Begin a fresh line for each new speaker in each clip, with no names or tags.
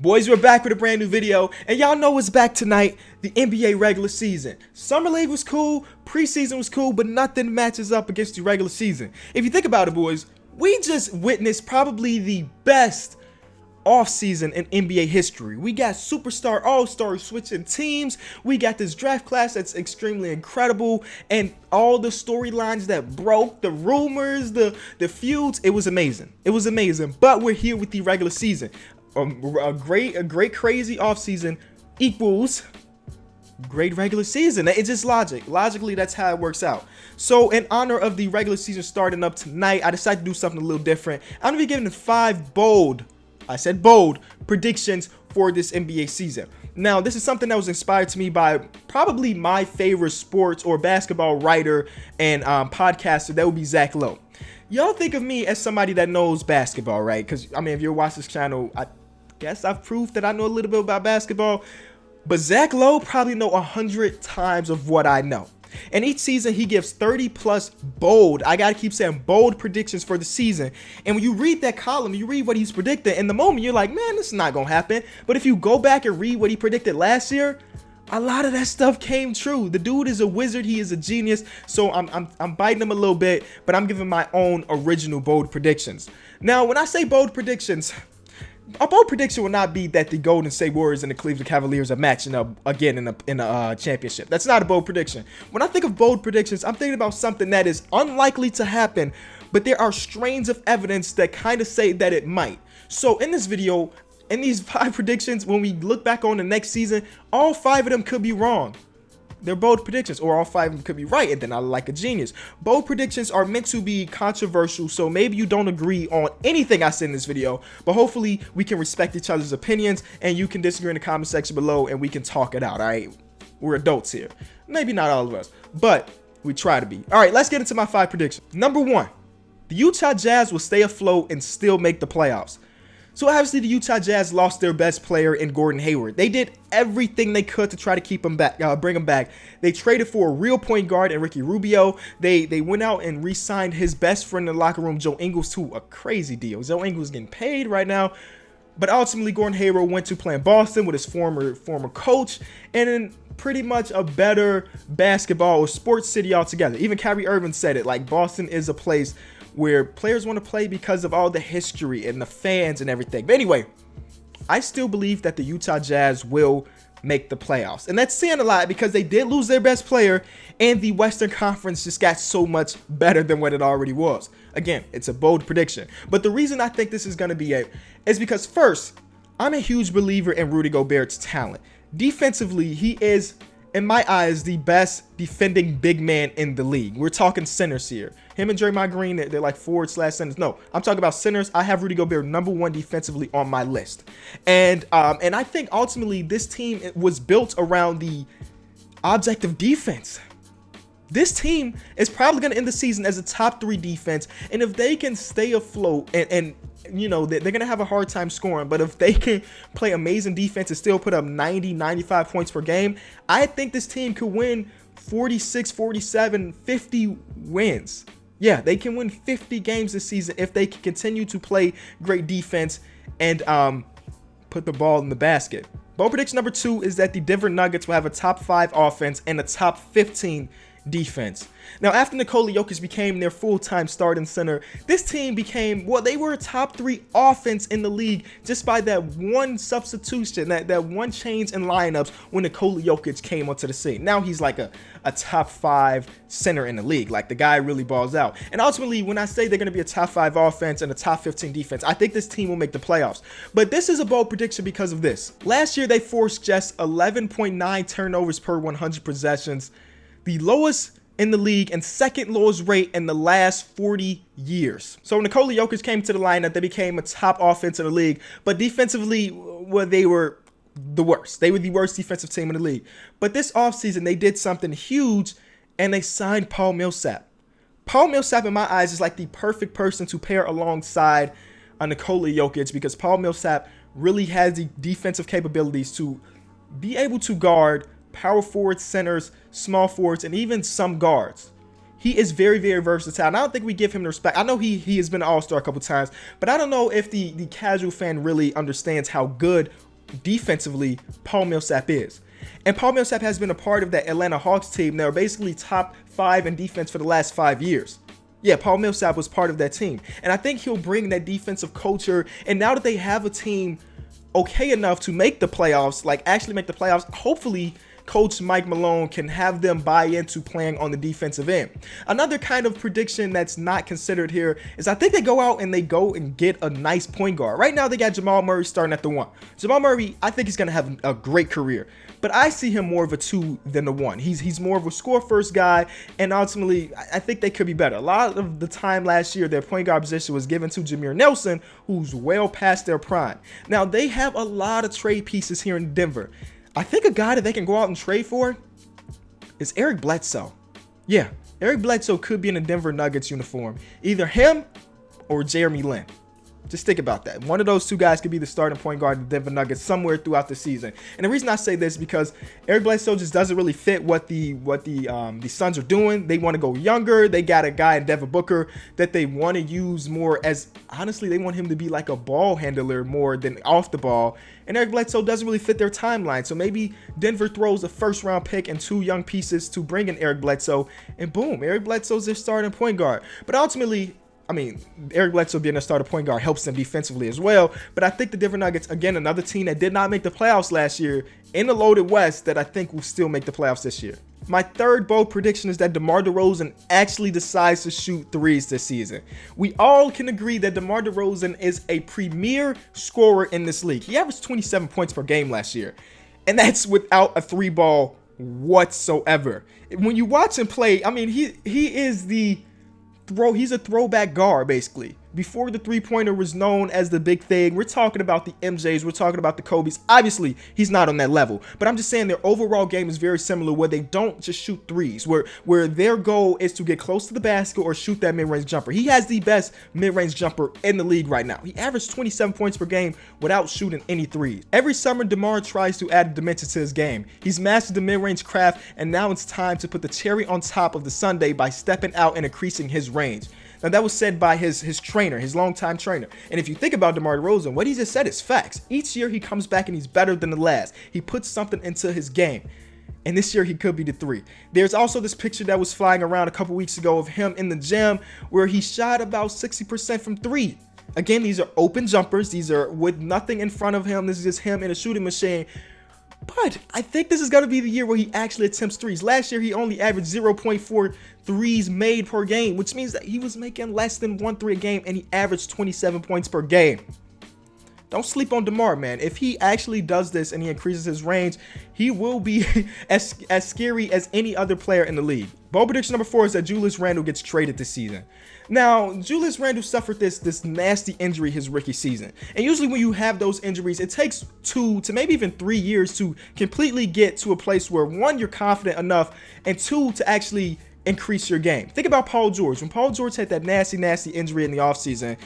Boys, we're back with a brand new video, and y'all know what's back tonight, the NBA regular season. Summer League was cool, preseason was cool, but nothing matches up against the regular season. If you think about it, boys, we just witnessed probably the best offseason in NBA history. We got superstar all-stars switching teams, we got this draft class that's extremely incredible, and all the storylines that broke, the rumors, the feuds, it was amazing. It was amazing, but we're here with the regular season. A great crazy offseason equals great regular season. It's just logic. Logically, that's how it works out. So in honor of the regular season starting up tonight, I decided to do something a little different. I'm gonna be giving 5 bold, I said bold, predictions for this NBA season. Now, this is something that was inspired to me by probably my favorite sports or basketball writer and podcaster. That would be Zach Lowe. Y'all think of me as somebody that knows basketball, right? Because, I mean, if you're watching this channel, I guess I've proved that I know a little bit about basketball. But Zach Lowe probably know 100 times of what I know. And each season, he gives 30 plus bold, I gotta keep saying bold predictions for the season. And when you read that column, you read what he's predicting, in the moment, you're like, man, this is not gonna happen. But if you go back and read what he predicted last year, a lot of that stuff came true. The dude is a wizard. He is a genius. So I'm biting him a little bit, but I'm giving my own original bold predictions. Now, when I say bold predictions, a bold prediction will not be that the Golden State Warriors and the Cleveland Cavaliers are matching up again in a championship. That's not a bold prediction. When I think of bold predictions, I'm thinking about something that is unlikely to happen, but there are strains of evidence that kind of say that it might. So in this video, in these 5 predictions, when we look back on the next season, all 5 of them could be wrong. They're bold predictions, or all 5 of them could be right, and then I look like a genius. Bold predictions are meant to be controversial, so maybe you don't agree on anything I said in this video, but hopefully we can respect each other's opinions, and you can disagree in the comment section below, and we can talk it out, all right? We're adults here. Maybe not all of us, but we try to be. All right, let's get into my 5 predictions. Number 1, the Utah Jazz will stay afloat and still make the playoffs. So obviously the Utah Jazz lost their best player in Gordon Hayward. They did everything they could to try to keep him back, bring him back. They traded for a real point guard in Ricky Rubio. They went out and re-signed his best friend in the locker room, Joe Ingles, to a crazy deal. Joe Ingles getting paid right now. But ultimately, Gordon Hayward went to play in Boston with his former coach, and in pretty much a better basketball or sports city altogether. Even Kyrie Irving said it, like Boston is a place where players want to play because of all the history and the fans and everything. But anyway, I still believe that the Utah Jazz will make the playoffs. And that's saying a lot because they did lose their best player, and the Western Conference just got so much better than what it already was. Again, it's a bold prediction. But the reason I think this is going to be it is because, first, I'm a huge believer in Rudy Gobert's talent. Defensively, he is, in my eyes, the best defending big man in the league. We're talking centers here. Him and Draymond Green, they're like forward/centers. No, I'm talking about centers. I have Rudy Gobert number 1 defensively on my list. And I think ultimately this team was built around the object of defense. This team is probably going to end the season as a top 3 defense. And if they can stay afloat and you know, they're going to have a hard time scoring, but if they can play amazing defense and still put up 90, 95 points per game, I think this team could win 46, 47, 50 wins. Yeah, they can win 50 games this season if they can continue to play great defense and put the ball in the basket. Bold prediction number 2 is that the Denver Nuggets will have a top 5 offense and a top 15 defense. Now, after Nikola Jokic became their full-time starting center, this team became, well, they were a top 3 offense in the league just by that one substitution, that one change in lineups when Nikola Jokic came onto the scene. Now he's like a top 5 center in the league. Like, the guy really balls out. And ultimately, when I say they're going to be a top 5 offense and a top 15 defense, I think this team will make the playoffs. But this is a bold prediction because of this. Last year, they forced just 11.9 turnovers per 100 possessions, the lowest in the league and second lowest rate in the last 40 years. So when Nikola Jokic came to the lineup, they became a top offense in the league. But defensively, well, they were the worst. They were the worst defensive team in the league. But this offseason, they did something huge, and they signed Paul Millsap. Paul Millsap, in my eyes, is like the perfect person to pair alongside Nikola Jokic because Paul Millsap really has the defensive capabilities to be able to guard power forwards, centers, small forwards, and even some guards. He is very, very versatile, and I don't think we give him the respect. I know he has been an all-star a couple times, but I don't know if the casual fan really understands how good defensively Paul Millsap is. And Paul Millsap has been a part of that Atlanta Hawks team that are basically top 5 in defense for the last 5 years. Yeah, Paul Millsap was part of that team. And I think he'll bring that defensive culture. And now that they have a team okay enough to make the playoffs, like actually make the playoffs, hopefully Coach Mike Malone can have them buy into playing on the defensive end. Another kind of prediction that's not considered here is I think they go out and they go and get a nice point guard. Right now they got Jamal Murray starting at the 1. Jamal Murray, I think he's going to have a great career, but I see him more of a 2 than a 1. He's more of a score first guy, and ultimately I think they could be better. A lot of the time last year their point guard position was given to Jameer Nelson, who's well past their prime. Now they have a lot of trade pieces here in Denver. I think a guy that they can go out and trade for is Eric Bledsoe. Yeah, Eric Bledsoe could be in a Denver Nuggets uniform. Either him or Jeremy Lin. Just think about that. One of those two guys could be the starting point guard of the Denver Nuggets somewhere throughout the season. And the reason I say this is because Eric Bledsoe just doesn't really fit what the Suns are doing. They want to go younger. They got a guy in Devin Booker that they want to use more as, honestly, they want him to be like a ball handler more than off the ball. And Eric Bledsoe doesn't really fit their timeline. So maybe Denver throws a first-round pick and 2 young pieces to bring in Eric Bledsoe. And boom, Eric Bledsoe's their starting point guard. But ultimately, I mean, Eric Bledsoe being a starter point guard helps them defensively as well. But I think the Denver Nuggets, again, another team that did not make the playoffs last year in the loaded West, that I think will still make the playoffs this year. My third bold prediction is that DeMar DeRozan actually decides to shoot threes this season. We all can agree that DeMar DeRozan is a premier scorer in this league. He averaged 27 points per game last year, and that's without a 3-ball whatsoever. When you watch him play, I mean, he is he's a throwback guard, basically. Before the three-pointer was known as the big thing, we're talking about the MJs, we're talking about the Kobes. Obviously, he's not on that level, but I'm just saying their overall game is very similar, where they don't just shoot threes, where their goal is to get close to the basket or shoot that mid-range jumper. He has the best mid-range jumper in the league right now. He averaged 27 points per game without shooting any threes. Every summer, DeMar tries to add a dimension to his game. He's mastered the mid-range craft, and now it's time to put the cherry on top of the sundae by stepping out and increasing his range. Now, that was said by his trainer, his longtime trainer. And if you think about DeMar DeRozan, what he just said is facts. Each year he comes back and he's better than the last. He puts something into his game. And this year he could be the 3. There's also this picture that was flying around a couple weeks ago of him in the gym where he shot about 60% from 3. Again, these are open jumpers. These are with nothing in front of him. This is just him in a shooting machine. But I think this is going to be the year where he actually attempts threes. Last year, he only averaged 0.4 threes made per game, which means that he was making less than 1 3 a game, and he averaged 27 points per game. Don't sleep on DeMar, man. If he actually does this and he increases his range, he will be as scary as any other player in the league. Bold prediction number 4 is that Julius Randle gets traded this season. Now, Julius Randle suffered this nasty injury his rookie season. And usually when you have those injuries, it takes 2 to maybe even 3 years to completely get to a place where, 1, you're confident enough, and 2, to actually increase your game. Think about Paul George. When Paul George had that nasty injury in the offseason,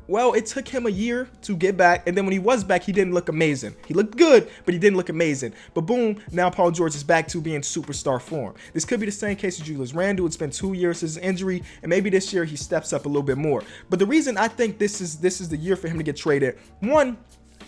well, it took him a year to get back, and then when he was back, he didn't look amazing. He looked good, but he didn't look amazing. But boom, now Paul George is back to being superstar form. This could be the same case with Julius Randle. It's been 2 years since his injury, and maybe this year he steps up a little bit more. But the reason I think this is the year for him to get traded, 1,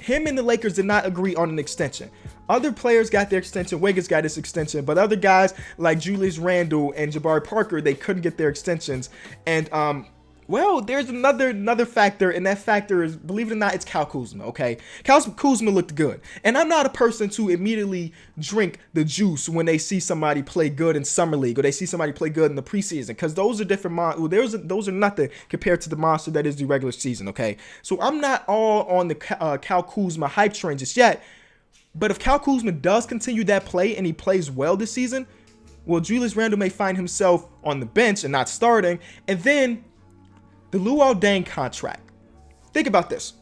him and the Lakers did not agree on an extension. Other players got their extension. Wiggins got his extension, but other guys like Julius Randle and Jabari Parker, they couldn't get their extensions. And well, there's another factor, and that factor is, believe it or not, it's Kyle Kuzma, okay? Kyle Kuzma looked good. And I'm not a person to immediately drink the juice when they see somebody play good in Summer League or they see somebody play good in the preseason, because those are different. Those are nothing compared to the monster that is the regular season, okay? So I'm not all on the Kyle Kuzma hype train just yet. But if Kyle Kuzma does continue that play and he plays well this season, well, Julius Randle may find himself on the bench and not starting. And then the Luol Deng contract. Think about this.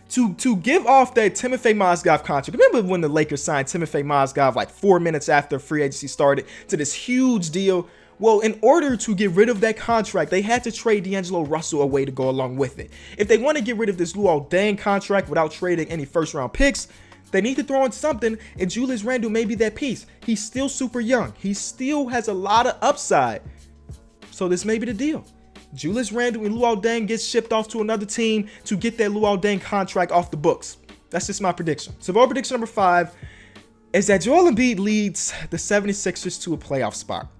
To give off that Timofey Mozgov contract. Remember when the Lakers signed Timofey Mozgov like 4 minutes after free agency started to this huge deal? Well, in order to get rid of that contract, they had to trade D'Angelo Russell away to go along with it. If they want to get rid of this Luol Deng contract without trading any first-round picks, they need to throw in something, and Julius Randle may be that piece. He's still super young. He still has a lot of upside. So this may be the deal. Julius Randle and Luol Deng gets shipped off to another team to get that Luol Deng contract off the books. That's just my prediction. So bold prediction number 5 is that Joel Embiid leads the 76ers to a playoff spot.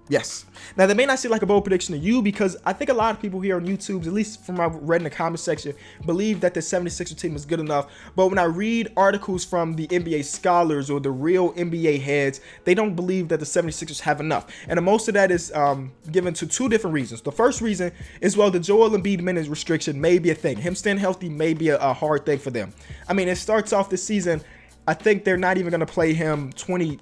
Yes. Now, that may not seem like a bold prediction to you because I think a lot of people here on YouTube, at least from what I've read in the comment section, believe that the 76er team is good enough. But when I read articles from the NBA scholars or the real NBA heads, they don't believe that the 76ers have enough. And most of that is given to 2 different reasons. The first reason is, well, the Joel Embiid minutes restriction may be a thing. Him staying healthy may be a hard thing for them. I mean, it starts off this season, I think they're not even going to play him 20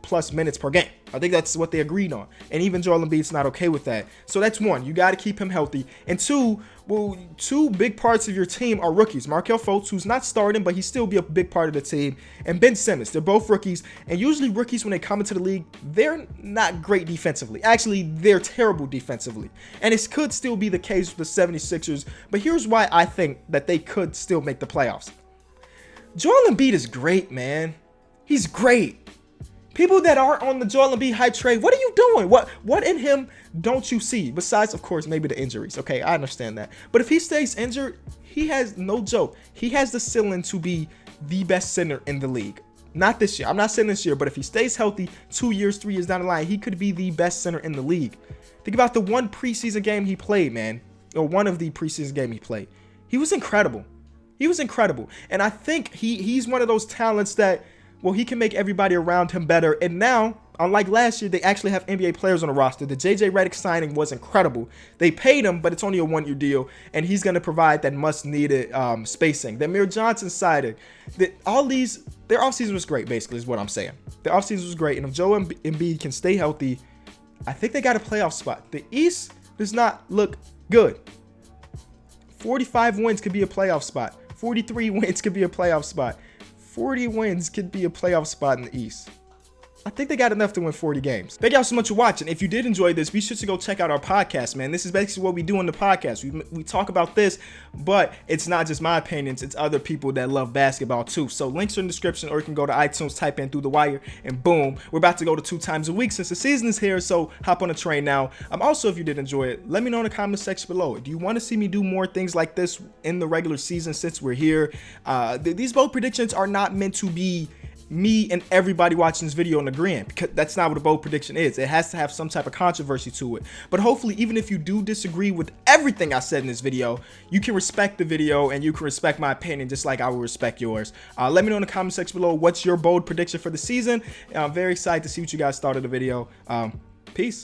plus minutes per game. I think that's what they agreed on. And even Joel Embiid's not okay with that. So that's one. You got to keep him healthy. And 2, well, 2 big parts of your team are rookies. Markelle Fultz, who's not starting, but he still be a big part of the team. And Ben Simmons. They're both rookies. And usually rookies, when they come into the league, they're not great defensively. Actually, they're terrible defensively. And it could still be the case with the 76ers. But here's why I think that they could still make the playoffs. Joel Embiid is great, man. He's great. People that are on the Joel Embiid hype train, what are you doing? What in him don't you see? Besides, of course, maybe the injuries. Okay, I understand that. But if he stays injured, he has, no joke, he has the ceiling to be the best center in the league. Not this year. I'm not saying this year, but if he stays healthy 2 years, 3 years down the line, he could be the best center in the league. Think about the one preseason game he played, man. Or one of the preseason games he played. He was incredible. He was incredible. And I think he's one of those talents that, well, he can make everybody around him better. And now, unlike last year, they actually have NBA players on the roster. The JJ Redick signing was incredible. They paid him, but it's only a 1-year deal. And he's going to provide that much-needed spacing. The Amir Johnson signing. Their offseason was great, basically, is what I'm saying. Their offseason was great. And if Joel Embiid can stay healthy, I think they got a playoff spot. The East does not look good. 45 wins could be a playoff spot. 43 wins could be a playoff spot. 40 wins could be a playoff spot in the East. I think they got enough to win 40 games. Thank y'all so much for watching. If you did enjoy this, be sure to go check out our podcast, man. This is basically what we do on the podcast. We talk about this, but it's not just my opinions. It's other people that love basketball too. So links are in the description, or you can go to iTunes, type in Through the Wire, and boom. We're about to go to 2 times a week since the season is here, so hop on the train now. Also, if you did enjoy it, let me know in the comment section below. Do you want to see me do more things like this in the regular season since we're here? These bold predictions are not meant to be me and everybody watching this video and agreeing, because that's not what a bold prediction is. It has to have some type of controversy to it. But hopefully, even if you do disagree with everything I said in this video, you can respect the video and you can respect my opinion just like I will respect yours. Let me know in the comment section below what's your bold prediction for the season. I'm very excited to see what you guys thought of the video. Peace.